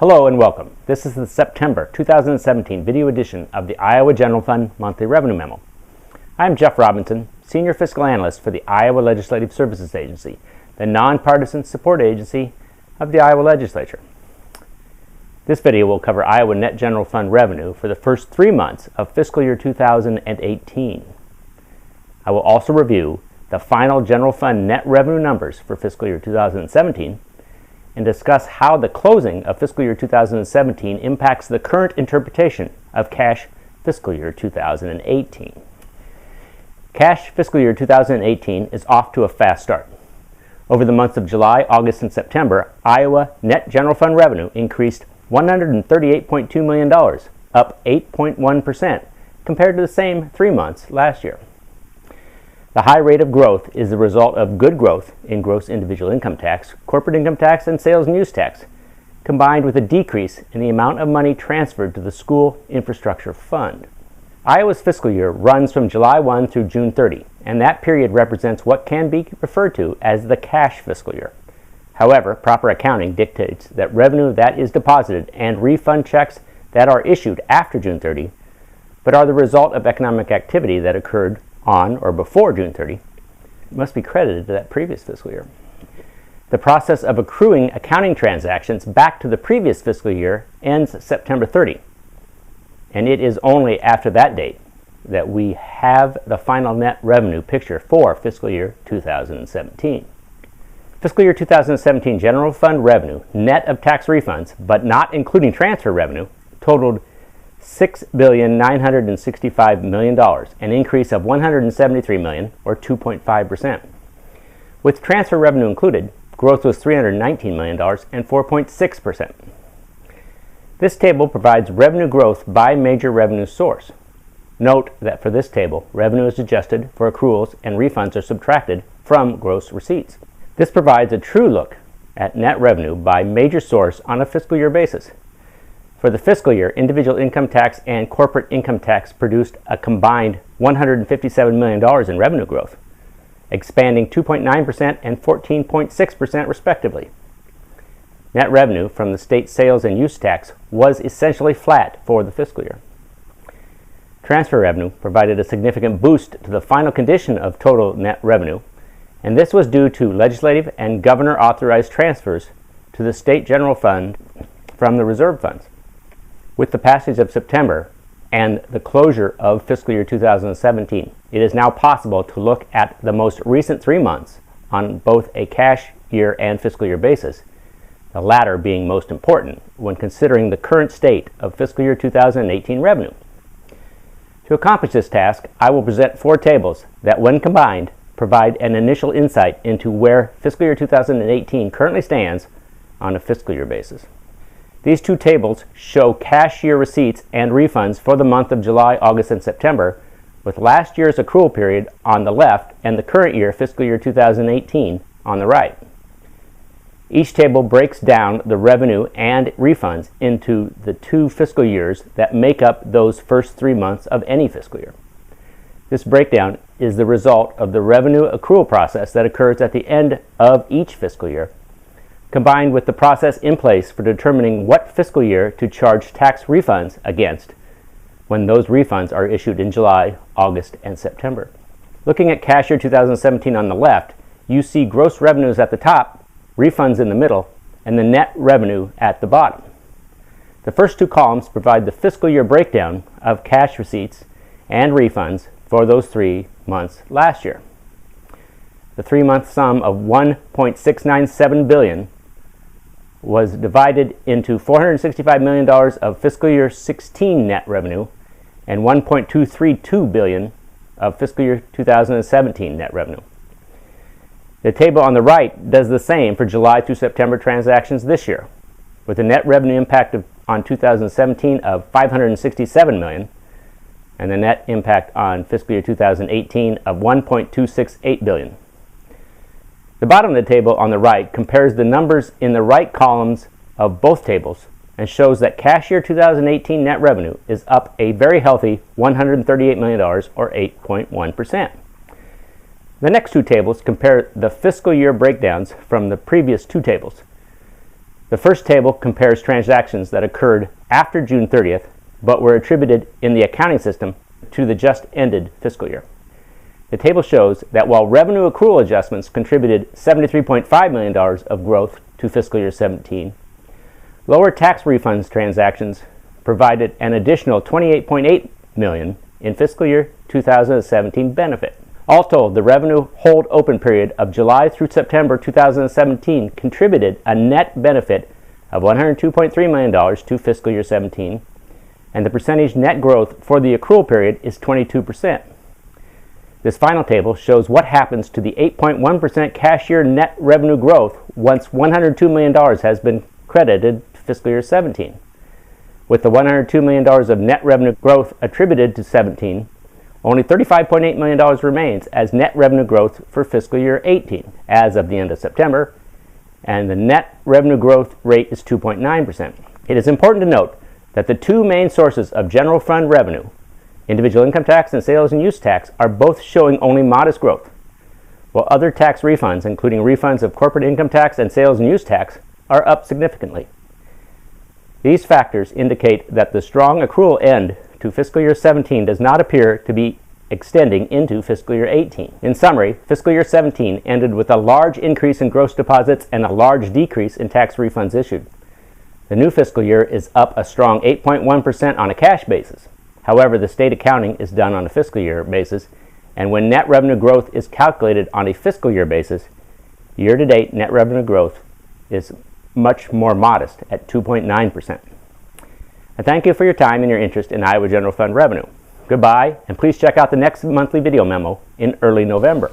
Hello and welcome. This is the September 2017 video edition of the Iowa General Fund Monthly Revenue Memo. I'm Jeff Robinson, Senior Fiscal Analyst for the Iowa Legislative Services Agency, the nonpartisan support agency of the Iowa Legislature. This video will cover Iowa Net General Fund revenue for the first 3 months of fiscal year 2018. I will also review the final General Fund net revenue numbers for fiscal year 2017 and discuss how the closing of fiscal year 2017 impacts the current interpretation of cash fiscal year 2018. Cash fiscal year 2018 is off to a fast start. Over the months of July, August, and September, Iowa Net General Fund revenue increased $138.2 million, up 8.1% compared to the same 3 months last year. The high rate of growth is the result of good growth in gross individual income tax, corporate income tax, and sales and use tax, combined with a decrease in the amount of money transferred to the School Infrastructure Fund. Iowa's fiscal year runs from July 1 through June 30, and that period represents what can be referred to as the cash fiscal year. However, proper accounting dictates that revenue that is deposited and refund checks that are issued after June 30, but are the result of economic activity that occurred on or before June 30, must be credited to that previous fiscal year. The process of accruing accounting transactions back to the previous fiscal year ends September 30, and it is only after that date that we have the final net revenue picture for fiscal year 2017. Fiscal year 2017 General Fund revenue, net of tax refunds, but not including transfer revenue, totaled $6,965 million, an increase of $173 million, or 2.5%. With transfer revenue included, growth was $319 million and 4.6%. This table provides revenue growth by major revenue source. Note that for this table, revenue is adjusted for accruals and refunds are subtracted from gross receipts. This provides a true look at net revenue by major source on a fiscal year basis. For the fiscal year, individual income tax and corporate income tax produced a combined $157 million in revenue growth, expanding 2.9% and 14.6% respectively. Net revenue from the state sales and use tax was essentially flat for the fiscal year. Transfer revenue provided a significant boost to the final condition of total net revenue, and this was due to legislative and governor-authorized transfers to the state general fund from the reserve funds. With the passage of September and the closure of fiscal year 2017, it is now possible to look at the most recent 3 months on both a cash year and fiscal year basis, the latter being most important when considering the current state of fiscal year 2018 revenue. To accomplish this task, I will present 4 tables that, when combined, provide an initial insight into where fiscal year 2018 currently stands on a fiscal year basis. These 2 tables show cash year receipts and refunds for the month of July, August, and September, with last year's accrual period on the left and the current year, fiscal year 2018, on the right. Each table breaks down the revenue and refunds into the 2 fiscal years that make up those first 3 months of any fiscal year. This breakdown is the result of the revenue accrual process that occurs at the end of each fiscal year, combined with the process in place for determining what fiscal year to charge tax refunds against when those refunds are issued in July, August, and September. Looking at cash year 2017 on the left, you see gross revenues at the top, refunds in the middle, and the net revenue at the bottom. The first 2 columns provide the fiscal year breakdown of cash receipts and refunds for those 3 months last year. The 3-month sum of $1.697 billion was divided into $465 million of fiscal year 16 net revenue and $1.232 billion of fiscal year 2017 net revenue. The table on the right does the same for July through September transactions this year, with a net revenue impact on 2017 of $567 million and the net impact on fiscal year 2018 of $1.268 billion. The bottom of the table on the right compares the numbers in the right columns of both tables and shows that cash year 2018 net revenue is up a very healthy $138 million, or 8.1%. The next 2 tables compare the fiscal year breakdowns from the previous 2 tables. The first table compares transactions that occurred after June 30th, but were attributed in the accounting system to the just ended fiscal year. The table shows that while revenue accrual adjustments contributed $73.5 million of growth to fiscal year 17, lower tax refunds transactions provided an additional $28.8 million in fiscal year 2017 benefit. All told, the revenue hold open period of July through September 2017 contributed a net benefit of $102.3 million to fiscal year 17, and the percentage net growth for the accrual period is 22%. This final table shows what happens to the 8.1% cashier net revenue growth once $102 million has been credited to fiscal year 17. With the $102 million of net revenue growth attributed to 17, only $35.8 million remains as net revenue growth for fiscal year 18 as of the end of September, and the net revenue growth rate is 2.9%. It is important to note that the two main sources of general fund revenue, individual income tax and sales and use tax, are both showing only modest growth, while other tax refunds, including refunds of corporate income tax and sales and use tax, are up significantly. These factors indicate that the strong accrual end to fiscal year 17 does not appear to be extending into fiscal year 18. In summary, fiscal year 17 ended with a large increase in gross deposits and a large decrease in tax refunds issued. The new fiscal year is up a strong 8.1% on a cash basis. However, the state accounting is done on a fiscal year basis, and when net revenue growth is calculated on a fiscal year basis, year-to-date net revenue growth is much more modest at 2.9%. I thank you for your time and your interest in Iowa General Fund revenue. Goodbye, and please check out the next monthly video memo in early November.